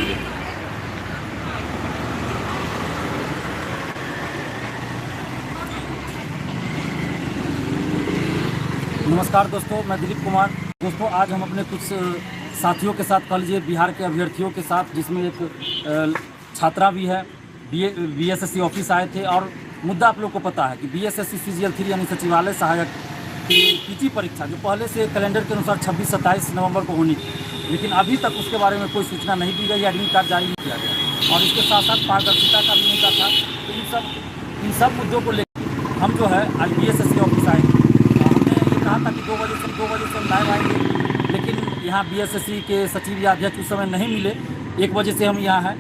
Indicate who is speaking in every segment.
Speaker 1: करेंगे।
Speaker 2: नमस्कार दोस्तों, मैं दिलीप कुमार। दोस्तों, आज हम अपने कुछ साथियों के साथ, कह लीजिए बिहार के अभ्यर्थियों के साथ, जिसमें एक छात्रा भी है, बीएसएससी ऑफिस आए थे। और मुद्दा आप लोग को पता है कि बीएसएससी सीजीएल 3 यानी सचिवालय सहायक की पीटी परीक्षा जो पहले से कैलेंडर के अनुसार 26-27 नवंबर को होनी थी, लेकिन अभी तक उसके बारे में कोई सूचना नहीं दी गई, एडमिट कार्ड जारी नहीं किया गया। और इसके साथ साथ पारदर्शिता का भी मुद्दा था। तो इन सब मुद्दों को लेकर हम जो है आज बीएसएससी ऑफिस आए। कहा था कि 2 बजे से हम लाइव आएंगे, लेकिन यहाँ बीएसएससी के सचिव या अध्यक्ष उस समय नहीं मिले। 1 बजे से हम यहाँ हैं,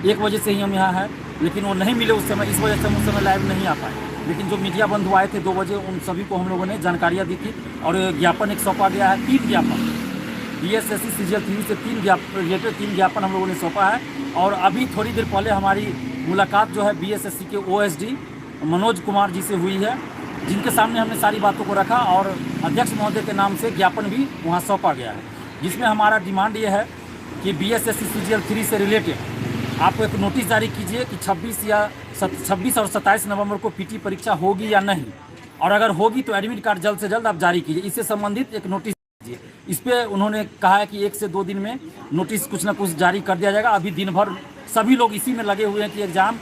Speaker 2: 1 बजे से ही हम यहाँ हैं, लेकिन वो नहीं मिले उस समय। इस वजह से हम उस समय लाइव नहीं आ पाए। लेकिन जो मीडिया बंधु आए थे 2 बजे, उन सभी को हम लोगों ने जानकारियाँ दी थी। और ज्ञापन एक सौंपा गया है, 3 ज्ञापन बीएसएससी सीजीएल 3 से 3 ज्ञापन हम लोगों ने सौंपा है। और अभी थोड़ी देर पहले हमारी मुलाकात जो है बीएसएससी के ओएसडी मनोज कुमार जी से हुई है, जिनके सामने हमने सारी बातों को रखा और अध्यक्ष महोदय के नाम से ज्ञापन भी वहां सौंपा गया है, जिसमें हमारा डिमांड ये है कि बीएसएससी सीजीएल 3 से रिलेटेड आप एक नोटिस जारी कीजिए कि 26 और 27 नवंबर को पीटी परीक्षा होगी या नहीं, और अगर होगी तो एडमिट कार्ड जल्द से जल्द आप जारी कीजिए। इससे संबंधित एक नोटिस दीजिए। इस पर उन्होंने कहा है कि 1 से 2 दिन में नोटिस कुछ ना कुछ जारी कर दिया जाएगा। अभी दिन भर सभी लोग इसी में लगे हुए हैं कि एग्ज़ाम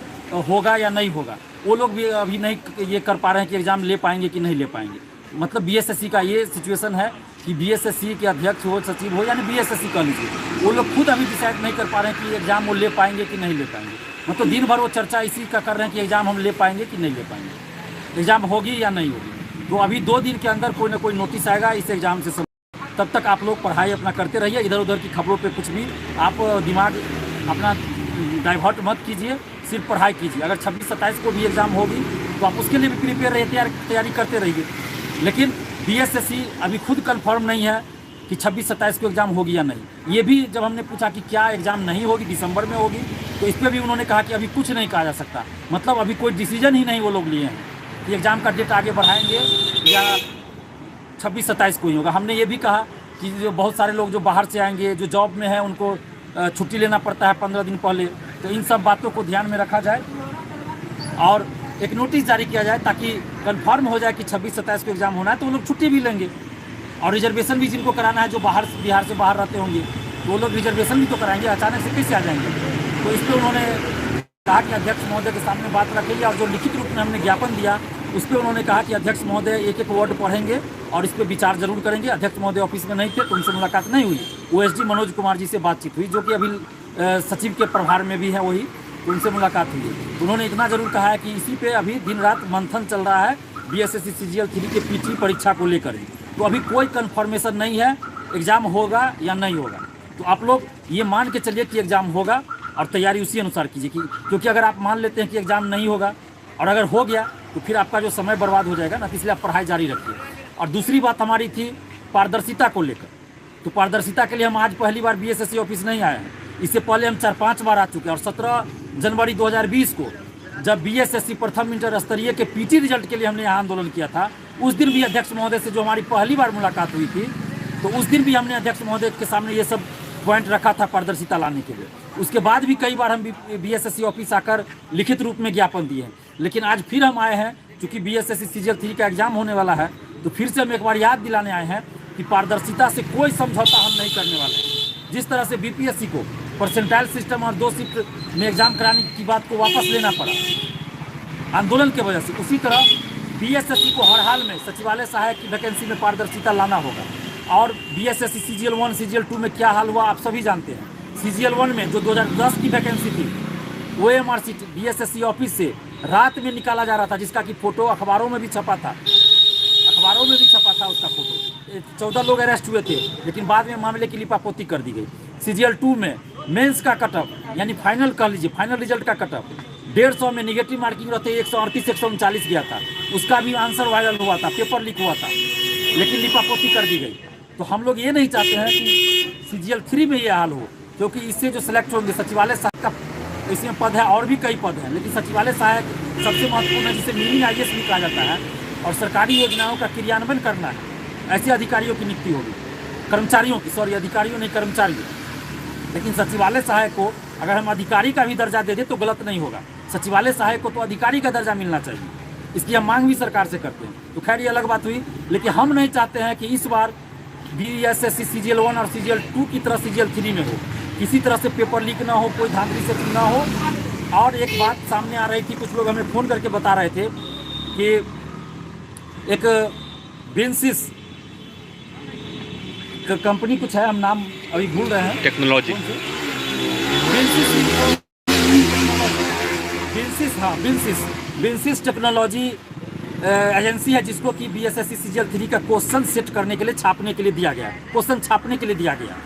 Speaker 2: होगा या नहीं होगा। वो लोग भी अभी नहीं ये कर पा रहे हैं कि एग्ज़ाम ले पाएंगे कि नहीं ले पाएंगे। मतलब बीएसएससी का ये सिचुएशन है कि बीएसएससी के अध्यक्ष हो, सचिव हो, यानी बीएसएससी कह लीजिए, वो लोग खुद अभी डिसाइड नहीं कर पा रहे हैं कि एग्ज़ाम वो ले पाएंगे कि नहीं ले पाएंगे। मतलब दिन भर वो चर्चा इसी का कर रहे हैं कि एग्ज़ाम हम ले पाएंगे कि नहीं ले पाएंगे, एग्ज़ाम होगी या नहीं होगी। तो अभी 2 दिन के अंदर कोई ना कोई नोटिस आएगा इस एग्ज़ाम से। तब तक आप लोग पढ़ाई अपना करते रहिए, इधर उधर की खबरों पर कुछ भी आप दिमाग अपना डाइवर्ट मत कीजिए, सिर्फ पढ़ाई कीजिए। अगर 26-27 को भी एग्ज़ाम होगी तो आप उसके लिए भी प्रिपेयर रहिए, तैयारी करते रहिए। लेकिन बीएसएससी अभी खुद कंफर्म नहीं है कि 26-27 को एग्ज़ाम होगी या नहीं। ये भी जब हमने पूछा कि क्या एग्ज़ाम नहीं होगी, दिसंबर में होगी, तो इस पर भी उन्होंने कहा कि अभी कुछ नहीं कहा जा सकता। मतलब अभी कोई डिसीजन ही नहीं वो लोग लिए हैं कि एग्ज़ाम का डेट आगे बढ़ाएंगे या 26-27 को ही होगा। हमने ये भी कहा कि जो बहुत सारे लोग जो बाहर से आएंगे, जो जॉब में हैं, उनको छुट्टी लेना पड़ता है 15 दिन पहले। तो इन सब बातों को ध्यान में रखा जाए और एक नोटिस जारी किया जाए ताकि कंफर्म हो जाए कि 26-27 को एग्ज़ाम होना है, तो वो लोग छुट्टी भी लेंगे। और रिजर्वेशन भी जिनको कराना है, जो बिहार से बाहर रहते होंगे, तो वो लोग रिजर्वेशन भी तो कराएंगे, अचानक से कैसे आ जाएंगे। तो इस पर उन्होंने कहा कि अध्यक्ष महोदय के सामने बात रखेंगे। और जो लिखित रूप में हमने ज्ञापन दिया उस पर उन्होंने कहा कि अध्यक्ष महोदय एक वर्ड पढ़ेंगे और इस पर विचार जरूर करेंगे। अध्यक्ष महोदय ऑफिस में नहीं थे तो उनसे मुलाकात नहीं हुई। ओएसडी मनोज कुमार जी से बातचीत हुई, जो कि अभी सचिव के प्रभार में भी है, वही उनसे मुलाकात हुई। उन्होंने इतना जरूर कहा है कि इसी पे अभी दिन रात मंथन चल रहा है बीएसएससी सीजीएल 3 के पीटी परीक्षा को लेकर। तो अभी कोई कन्फर्मेशन नहीं है एग्ज़ाम होगा या नहीं होगा। तो आप लोग ये मान के चलिए कि एग्ज़ाम होगा और तैयारी उसी अनुसार कीजिए, क्योंकि अगर आप मान लेते हैं कि एग्ज़ाम नहीं होगा और अगर हो गया तो फिर आपका जो समय बर्बाद हो जाएगा ना, तो इसलिए आप पढ़ाई जारी रखिए। और दूसरी बात हमारी थी पारदर्शिता को लेकर। तो पारदर्शिता के लिए हम आज पहली बार बीएसएससी ऑफिस नहीं आए हैं। इससे पहले हम 4-5 बार आ चुके हैं। और 17 जनवरी 2020 को जब बीएसएससी प्रथम इंटर स्तरीय के पीटी रिजल्ट के लिए हमने यहाँ आंदोलन किया था, उस दिन भी अध्यक्ष महोदय से जो हमारी पहली बार मुलाकात हुई थी, तो उस दिन भी हमने अध्यक्ष महोदय के सामने ये सब पॉइंट रखा था पारदर्शिता लाने के लिए। उसके बाद भी कई बार हम बीएसएससी ऑफिस आकर लिखित रूप में ज्ञापन दिए हैं। लेकिन आज फिर हम आए हैं, क्योंकि बीएसएससी सीजीएल 3 का एग्जाम होने वाला है, तो फिर से हम एक बार याद दिलाने आए हैं कि पारदर्शिता से कोई समझौता हम नहीं करने वाले हैं। जिस तरह से बीपीएससी को परसेंटाइल सिस्टम और 2 शिफ्ट में एग्जाम कराने की बात को वापस लेना पड़ा आंदोलन के वजह से, उसी तरह बीएसएससी को हर हाल में सचिवालय सहायक की वैकेंसी में पारदर्शिता लाना होगा। और बीएसएससी सीजीएल 1 सीजीएल 2 में क्या हाल हुआ आप सभी जानते हैं। सीजीएल 1 में जो 2010 की वैकेंसी थी, ओएमआरसी बीएसएससी ऑफिस से रात में निकाला जा रहा था, जिसका कि फोटो अखबारों में भी छपा था, उसका फोटो। 14 लोग अरेस्ट हुए थे, लेकिन बाद में मामले की लिपापोती कर दी गई। सीजीएल 2 में मेंस का कटअप, यानी फाइनल कह लीजिए, फाइनल रिजल्ट का कटअप 150 में निगेटिव मार्किंग रहते 138-139 गया था। उसका भी आंसर वायरल हुआ था, पेपर लीक हुआ था, लेकिन लिपापोती कर दी गई। तो हम लोग ये नहीं चाहते हैं कि सीजीएल 3 में ये हाल हो, क्योंकि इससे जो सिलेक्ट होंगे सचिवालय सहायक का इसमें पद है, और भी कई पद हैं, लेकिन सचिवालय सहायक सबसे महत्वपूर्ण है, जिसे मिनी आईएएस भी कहा जाता है। और सरकारी योजनाओं का क्रियान्वयन करना है, ऐसे अधिकारियों की नियुक्ति होगी, कर्मचारियों की, सॉरी अधिकारियों नहीं कर्मचारियों। लेकिन सचिवालय सहायक को अगर हम अधिकारी का भी दर्जा दे दें तो गलत नहीं होगा। सचिवालय सहायक को तो अधिकारी का दर्जा मिलना चाहिए, इसकी हम मांग भी सरकार से करते हैं। तो खैर ये अलग बात हुई, लेकिन हम नहीं चाहते हैं कि इस बार BSSC CGL 1 और CGL 2 की तरह CGL 3 में हो, किसी तरह से पेपर लीक ना हो, कोई धांधली से ना हो। और एक बात सामने आ रही थी, कुछ लोग हमें फ़ोन करके बता रहे थे कि एक बेंसिस कंपनी कुछ है, हम नाम अभी भूल रहे हैं,
Speaker 1: टेक्नोलॉजी,
Speaker 2: बेंसिस टेक्नोलॉजी एजेंसी है, जिसको कि BSSC CGL 3 का क्वेश्चन सेट करने के लिए, छापने के लिए दिया गया, क्वेश्चन छापने के लिए दिया गया।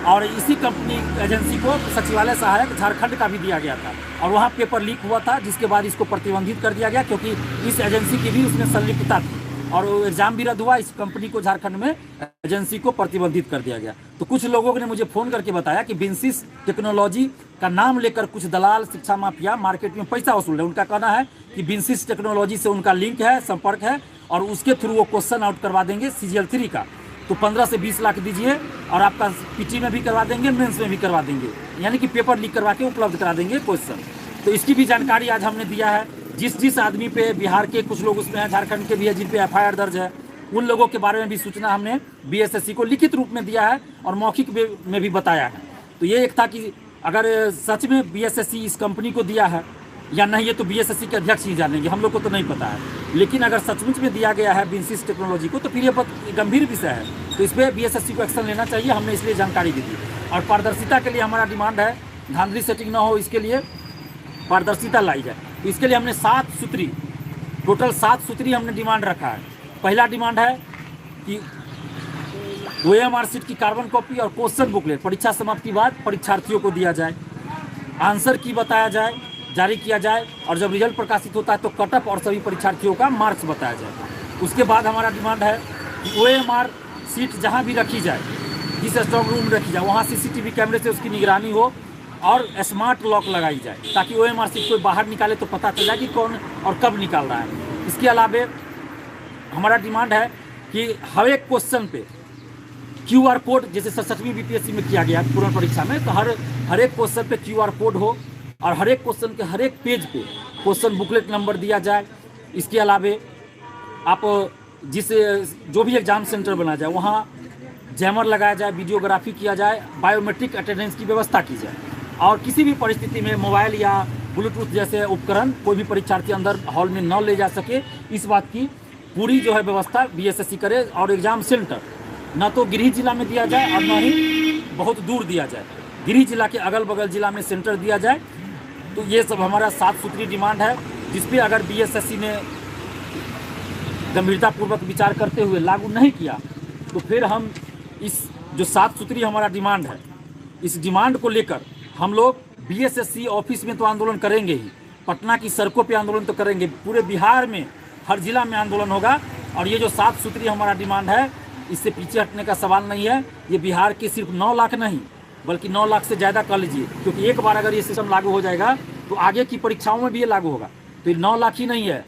Speaker 2: और इसी कंपनी एजेंसी को सचिवालय सहायक झारखंड का भी दिया गया था, और वहाँ पेपर लीक हुआ था, जिसके बाद इसको प्रतिबंधित कर दिया गया, क्योंकि इस एजेंसी की भी उसमें संलिप्तता थी और एग्जाम भी रद्द हुआ। इस कंपनी को झारखंड में एजेंसी को प्रतिबंधित कर दिया गया। तो कुछ लोगों ने मुझे फ़ोन करके बताया कि बेंसिस टेक्नोलॉजी का नाम लेकर कुछ दलाल, शिक्षा माफिया मार्केट में पैसा वसूल रहे हैं। उनका कहना है कि बेंसिस टेक्नोलॉजी से उनका लिंक है, संपर्क है, और उसके थ्रू वो क्वेश्चन आउट करवा देंगे CGL 3 का। तो 15 से 20 लाख दीजिए और आपका PT में भी करवा देंगे, मेंस में भी करवा देंगे, यानी कि पेपर लीक करवा के उपलब्ध करा देंगे क्वेश्चन। तो इसकी भी जानकारी आज हमने दिया है। जिस आदमी पे, बिहार के कुछ लोग उसमें हैं, झारखंड के भी है, जिन पे FIR दर्ज है, उन लोगों के बारे में भी सूचना हमने BSSC को लिखित रूप में दिया है और मौखिक में भी बताया है। तो ये एक था कि अगर सच में BSSC इस कंपनी को दिया है या नहीं, ये तो BSSC के अध्यक्ष ही जानेंगे, हम लोग को तो नहीं पता है। लेकिन अगर सचमुच में दिया गया है बेंसिस टेक्नोलॉजी को, तो फिर ये गंभीर विषय है, तो इस पर BSSC को एक्शन लेना चाहिए। हमने इसलिए जानकारी भी दी। और पारदर्शिता के लिए हमारा डिमांड है, धांधली सेटिंग ना हो, इसके लिए पारदर्शिता लाई जाए। तो इसके लिए हमने 7 सूत्री, टोटल 7 सूत्री हमने डिमांड रखा है। पहला डिमांड है कि OMR शीट की कार्बन कॉपी और क्वेश्चन बुकलेट परीक्षा समाप्ति के बाद परीक्षार्थियों को दिया जाए, आंसर की बताया जाए, जारी किया जाए, और जब रिजल्ट प्रकाशित होता है तो कटअप और सभी परीक्षार्थियों का मार्क्स बताया जाए। उसके बाद हमारा डिमांड है कि OMR शीट जहाँ भी रखी जाए, जिस स्ट्रॉन्ग रूम में रखी जाए, वहाँ CCTV कैमरे से उसकी निगरानी हो और स्मार्ट लॉक लगाई जाए, ताकि OMR शीट कोई बाहर निकाले तो पता चल जाए कि कौन और कब निकाल रहा है। इसके अलावा हमारा डिमांड है कि हर एक क्वेश्चन पे QR कोड, जैसे 67वीं BPSC में किया गया पूर्ण परीक्षा में, तो हर एक क्वेश्चन पे QR कोड हो और हर एक क्वेश्चन के हर एक पेज पे क्वेश्चन बुकलेट नंबर दिया जाए। इसके अलावा आप जो भी एग्जाम सेंटर बना जाए, वहाँ जैमर लगाया जाए, वीडियोग्राफी किया जाए, बायोमेट्रिक अटेंडेंस की व्यवस्था की जाए, और किसी भी परिस्थिति में मोबाइल या ब्लूटूथ जैसे उपकरण कोई भी परीक्षार्थी अंदर हॉल में न ले जा सके, इस बात की पूरी जो है व्यवस्था BSSC करे। और एग्जाम सेंटर न तो गृह जिला में दिया जाए और न ही बहुत दूर दिया जाए, गृह जिला के अगल बगल जिला में सेंटर दिया जाए। तो ये सब हमारा 7 सूत्री डिमांड है, जिसपे अगर BSSC ने गंभीरतापूर्वक विचार करते हुए लागू नहीं किया, तो फिर हम इस जो 7 सूत्री हमारा डिमांड है, इस डिमांड को लेकर हम लोग BSSC ऑफिस में तो आंदोलन करेंगे ही, पटना की सड़कों पे आंदोलन तो करेंगे, पूरे बिहार में हर जिला में आंदोलन होगा। और ये जो 7 सूत्री हमारा डिमांड है, इससे पीछे हटने का सवाल नहीं है। ये बिहार के सिर्फ 9 लाख नहीं, बल्कि 9 लाख से ज़्यादा कर लीजिए, क्योंकि एक बार अगर ये सिस्टम लागू हो जाएगा तो आगे की परीक्षाओं में भी ये लागू होगा। तो ये 9 लाख ही नहीं है,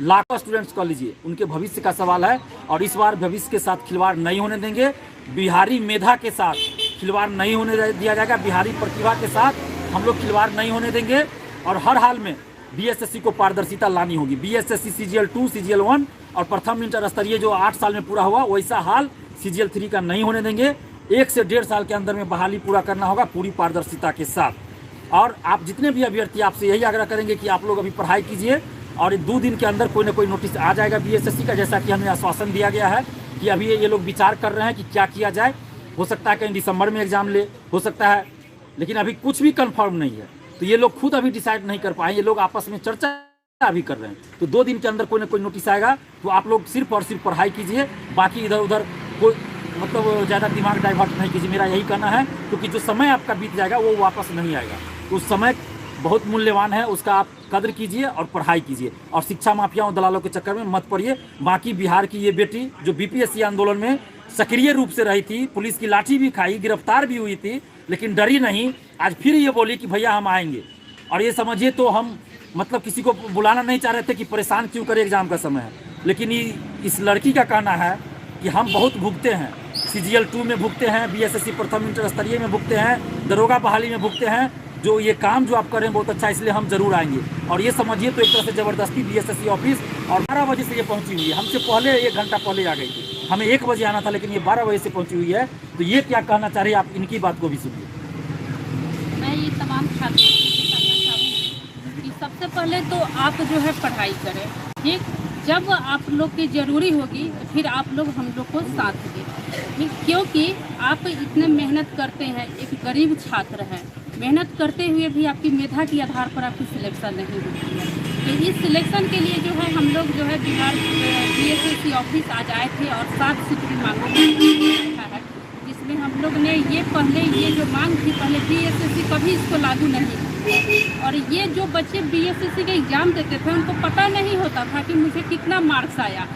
Speaker 2: लाखों स्टूडेंट्स कर लीजिए, उनके भविष्य का सवाल है। और इस बार भविष्य के साथ खिलवाड़ नहीं होने देंगे, बिहारी मेधा के साथ खिलवाड़ नहीं होने दिया जाएगा, बिहारी प्रतिभा के साथ हम लोग खिलवाड़ नहीं होने देंगे। और हर हाल में BSSC को पारदर्शिता लानी होगी। BSSC CGL 2, CGL 1 और प्रथम इंटर स्तरीय जो 8 साल में पूरा हुआ, वैसा हाल CGL 3 का नहीं होने देंगे। 1 से 1.5 साल के अंदर में बहाली पूरा करना होगा, पूरी पारदर्शिता के साथ। और आप जितने भी अभ्यर्थी, आपसे यही आग्रह करेंगे कि आप लोग अभी पढ़ाई कीजिए, और 2 दिन के अंदर कोई ना कोई नोटिस आ जाएगा BSSC का, जैसा कि हमें आश्वासन दिया गया है कि अभी ये लोग विचार कर रहे हैं कि क्या किया जाए। हो सकता है कहीं दिसंबर में एग्जाम ले, हो सकता है, लेकिन अभी कुछ भी कंफर्म नहीं है। तो ये लोग खुद अभी डिसाइड नहीं कर पाए, ये लोग आपस में चर्चा अभी कर रहे हैं। तो 2 दिन के अंदर कोई ना कोई नोटिस आएगा, तो आप लोग सिर्फ और सिर्फ पढ़ाई कीजिए, बाकी इधर उधर कोई मतलब ज़्यादा दिमाग डाइवर्ट नहीं कीजिए, मेरा यही कहना है। क्योंकि जो समय आपका बीत जाएगा वो वापस नहीं आएगा, तो उस समय बहुत मूल्यवान है, उसका आप कदर कीजिए और पढ़ाई कीजिए, और शिक्षा माफियाओं दलालों के चक्कर में मत पड़िए। बाकी बिहार की ये बेटी जो BPSC आंदोलन में सक्रिय रूप से रही थी, पुलिस की लाठी भी खाई, गिरफ्तार भी हुई थी, लेकिन डरी नहीं, आज फिर ये बोली कि भैया हम आएंगे। और ये समझिए तो हम मतलब किसी को बुलाना नहीं चाह रहे थे कि परेशान क्यों करें, एग्जाम का समय है। लेकिन इस लड़की का कहना है कि हम बहुत भुगते हैं, CGL 2 में भुगते हैं, BSSC प्रथम इंटर स्तरीय में भुगते हैं, दरोगा बहाली में भुगते हैं। जो ये काम जो आप कर रहे हैं बहुत अच्छा, इसलिए हम जरूर आएंगे। और ये समझिए तो एक तरह से ज़बरदस्ती BSSC ऑफिस, और 12 बजे से ये पहुंची हुई है। हमसे पहले 1 घंटा पहले आ गई थी, हमें 1 बजे आना था, लेकिन ये 12 बजे से पहुंची हुई है। तो ये क्या कहना चाह रही है, आप इनकी बात को भी सुनिए।
Speaker 1: मैं ये तमाम छात्रों से कहना चाहूँगी कि सबसे पहले तो आप जो है पढ़ाई करें, ठीक। जब आप लोग की ज़रूरी होगी फिर आप लोग हम लोग को साथ दें, ठीक। क्योंकि आप इतने मेहनत करते हैं, एक गरीब छात्र हैं, मेहनत करते हुए भी आपकी मेधा के आधार पर आपकी सिलेक्शन नहीं होती है। तो इस सिलेक्शन के लिए जो है हम लोग जो है बिहार BSSC ऑफिस आज आए थे और 7 सूत्री मांगों को रखा है, जिसमें हम लोग ने ये जो मांग थी पहले BSSC कभी इसको लागू नहीं किया। और ये जो बच्चे BSSC के एग्ज़ाम देते थे उनको पता नहीं होता था कि मुझे कितना मार्क्स आया,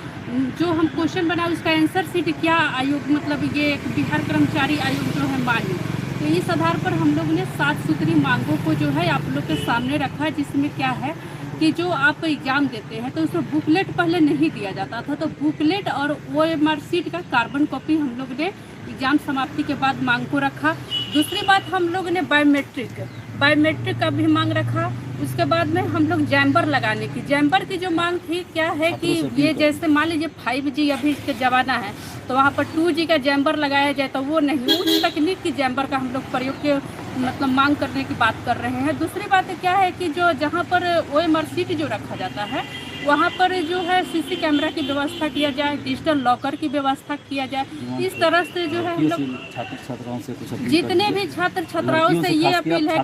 Speaker 1: जो हम क्वेश्चन बनाए उसका आंसर शीट क्या आयोग, मतलब ये बिहार कर्मचारी आयोग जो है मान्य। तो इस आधार पर हम लोग ने 7 सूत्री मांगों को जो है आप लोग के सामने रखा, जिसमें क्या है कि जो आप एग्ज़ाम देते हैं तो उसमें बुकलेट पहले नहीं दिया जाता था, तो बुकलेट और OMR शीट का कार्बन कॉपी हम लोग ने एग्ज़ाम समाप्ति के बाद मांग को रखा। दूसरी बात हम लोग ने बायोमेट्रिक का भी मांग रखा। उसके बाद में हम लोग जैम्बर लगाने की, जैम्बर की जो मांग थी क्या है कि ये जैसे मान लीजिए 5G अभी इसका ज़माना है तो वहाँ पर 2G का जैम्बर लगाया जाए, तो वो नहीं, उस तकनीक की जैम्बर का हम लोग प्रयोग के मतलब मांग करने की बात कर रहे हैं। दूसरी बात क्या है कि जो जहाँ पर OMR शीट जो रखा जाता है वहाँ पर जो है CC कैमरा की व्यवस्था किया जाए, डिजिटल लॉकर की व्यवस्था किया जाए। इस तरह से जो है हम लोग
Speaker 2: छात्राओं से कुछ
Speaker 1: जितने भी छात्र छात्राओं से ये अपील है,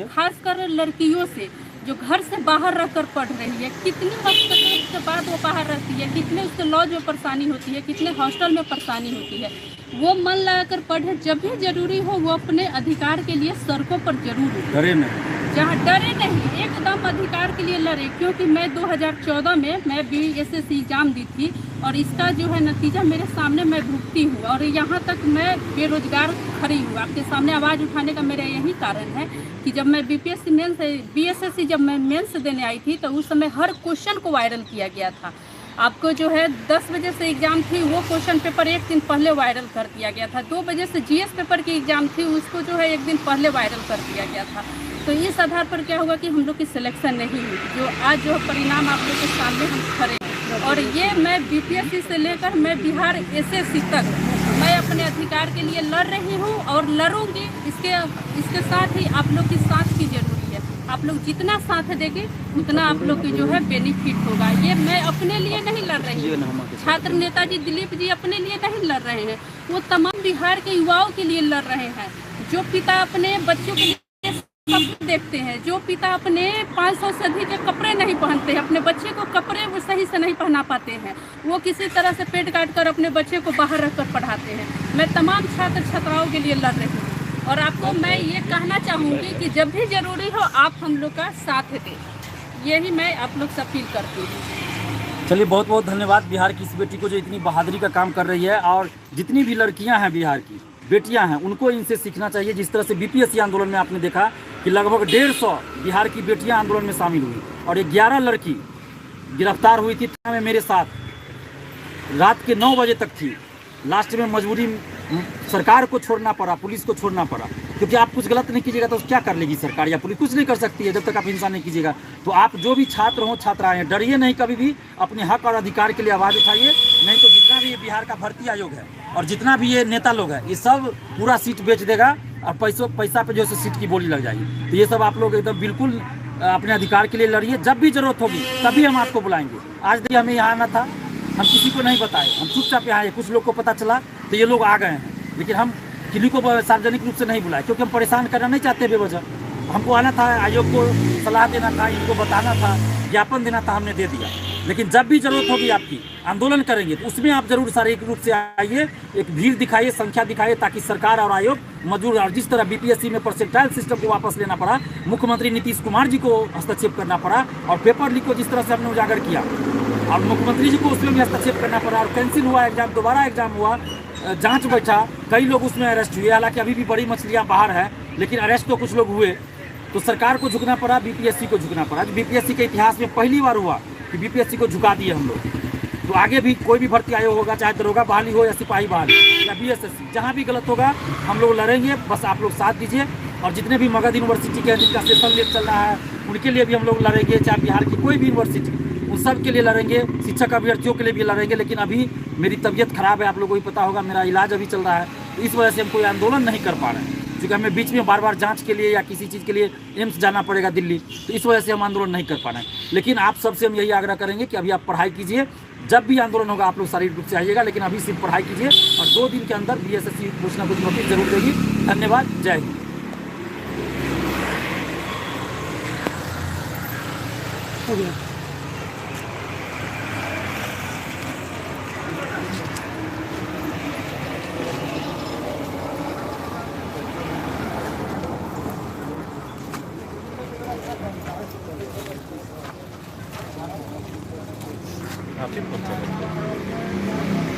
Speaker 1: खासकर लड़कियों से जो घर से बाहर रहकर पढ़ रही है, कितनी वक्त के बाद वो बाहर रहती है, कितने उसके लॉज में परेशानी होती है, कितने हॉस्टल में परेशानी होती है, वो मन लगाकर पढ़े। जब भी जरूरी हो वो अपने अधिकार के लिए सड़कों पर जरूर
Speaker 2: डरे नहीं,
Speaker 1: जहाँ डरे नहीं, एकदम अधिकार के लिए लड़े। क्योंकि मैं 2014 में मैं BSSC एग्जाम दी थी और इसका जो है नतीजा मेरे सामने मैं भुगती हूँ, और यहाँ तक मैं बेरोजगार खड़ी हूँ। आपके सामने आवाज़ उठाने का मेरा यही कारण है कि जब मैं BSSC जब मैं मेंस देने आई थी तो उस समय हर क्वेश्चन को वायरल किया गया था। आपको जो है 10 बजे से एग्ज़ाम थी, वो क्वेश्चन पेपर 1 दिन पहले वायरल कर दिया गया था। 2 बजे से GS पेपर की एग्ज़ाम थी, उसको जो है 1 दिन पहले वायरल कर दिया गया था। तो इस आधार पर क्या हुआ कि हम लोग की सिलेक्शन नहीं हुई, जो आज जो परिणाम आप लोग के सामने हम खड़े हैं। और ये मैं BPSC से लेकर मैं बिहार SSC तक मैं अपने अधिकार के लिए लड़ रही हूँ और लड़ूंगी। इसके साथ ही आप लोग की साथ की जरूरी है। आप लोग जितना साथ देंगे उतना आप लोग की जो है बेनिफिट होगा। ये मैं अपने लिए नहीं लड़ रही हूँ, छात्र नेताजी दिलीप जी अपने लिए नहीं लड़ रहे हैं, वो तमाम बिहार के युवाओं के लिए लड़ रहे हैं। जो पिता अपने बच्चों के कपड़े देखते हैं, जो पिता अपने 500 से अधिक कपड़े नहीं पहनते हैं, अपने बच्चे को कपड़े वो सही से नहीं पहना पाते हैं, वो किसी तरह से पेट काट कर अपने बच्चे को बाहर रखकर पढ़ाते हैं। मैं तमाम छात्र छात्राओं के लिए लड़ रही हूँ और आपको मैं ये कहना चाहूँगी कि जब भी ज़रूरी हो आप हम लोग का साथ दें, यही मैं आप लोग से अपील करती हूँ।
Speaker 2: चलिए, बहुत बहुत धन्यवाद बिहार की इस बेटी को जो इतनी बहादुरी का काम कर रही है। और जितनी भी लड़कियां हैं बिहार की बेटियां हैं उनको इनसे सीखना चाहिए। जिस तरह से BPSC आंदोलन में आपने देखा कि लगभग 150 बिहार की बेटियां आंदोलन में शामिल हुई और 11 लड़की गिरफ्तार हुई थी थाने में मेरे साथ, रात के 9 बजे तक थी। लास्ट में मजबूरी सरकार को छोड़ना पड़ा, पुलिस को छोड़ना पड़ा, क्योंकि आप कुछ गलत नहीं कीजिएगा तो क्या कर लेगी सरकार या पुलिस? कुछ नहीं कर सकती है जब तक आप हिंसा नहीं कीजिएगा। तो आप जो भी छात्र हो छात्राएं हैं, डरिए नहीं, कभी भी अपने हक और अधिकार के लिए आवाज़ उठाइए। नहीं तो जितना भी ये बिहार का भर्ती आयोग है और जितना भी ये नेता लोग हैं, ये सब पूरा सीट बेच देगा और पैसा पे जो है सीट की बोली लग जाएगी। तो ये सब आप लोग एकदम बिल्कुल अपने अधिकार के लिए लड़िए। जब भी जरूरत होगी तभी हम आपको बुलाएंगे। आज भी हमें यहाँ आना था, हम किसी को नहीं बताए, हम चुपचाप यहाँ आए। कुछ लोग को पता चला तो ये लोग आ गए हैं, लेकिन हम किसी को सार्वजनिक रूप से नहीं बुलाए, क्योंकि हम परेशान करना नहीं चाहते बेवजह। हमको आना था, आयोग को सलाह देना था, इनको बताना था, ज्ञापन देना था, हमने दे दिया। लेकिन जब भी जरूरत होगी आपकी आंदोलन करेंगे तो उसमें आप जरूर शारीरिक रूप से आइए, एक भीड़ दिखाइए, संख्या दिखाइए, ताकि सरकार और आयोग मजबूर। और जिस तरह BPSC में परसेंटाइल सिस्टम को वापस लेना पड़ा, मुख्यमंत्री नीतीश कुमार जी को हस्तक्षेप करना पड़ा, और पेपर लीक को जिस तरह से हमने उजागर किया और मुख्यमंत्री जी को उसमें भी हस्तक्षेप करना पड़ा, और कैंसिल हुआ एग्जाम, दोबारा एग्जाम हुआ, जांच बैठा, कई लोग उसमें अरेस्ट हुए। हालांकि अभी भी बड़ी मछलियाँ बाहर है, लेकिन अरेस्ट तो कुछ लोग हुए। तो सरकार को झुकना पड़ा, BPSC को झुकना पड़ा। BPSC के इतिहास में पहली बार हुआ कि BPSC को झुका दिए हम लोग। तो आगे भी कोई भी भर्ती आयोग होगा, चाहे दरोगा बहाली हो या सिपाही बहाली या BSSC, जहाँ भी गलत होगा हम लोग लड़ेंगे। बस आप लोग साथ दीजिए। और जितने भी मगध यूनिवर्सिटी के जिनका सेशन लेट चल रहा है उनके लिए भी हम लोग लड़ेंगे, चाहे बिहार की कोई भी यूनिवर्सिटी, उन सब के लिए लड़ेंगे, शिक्षक अभ्यर्थियों के लिए भी लड़ेंगे। लेकिन अभी मेरी तबीयत खराब है, आप लोगों को भी पता होगा, मेरा इलाज अभी चल रहा है, तो इस वजह से हम कोई आंदोलन नहीं कर पा रहे हैं, क्योंकि हमें बीच में बार बार जांच के लिए या किसी चीज़ के लिए एम्स जाना पड़ेगा दिल्ली, तो इस वजह से हम आंदोलन नहीं कर पा रहे हैं। लेकिन आप सबसे हम यही आग्रह करेंगे कि अभी आप पढ़ाई कीजिए, जब भी आंदोलन होगा आप लोग शारीरिक रूप से आइएगा, लेकिन अभी सिर्फ पढ़ाई कीजिए और 2 दिन के अंदर BSSC कुछ ना कुछ नोटिस जरूर देगी। धन्यवाद, जय हिंद।
Speaker 3: हो गया।
Speaker 4: आप ही पहुंचा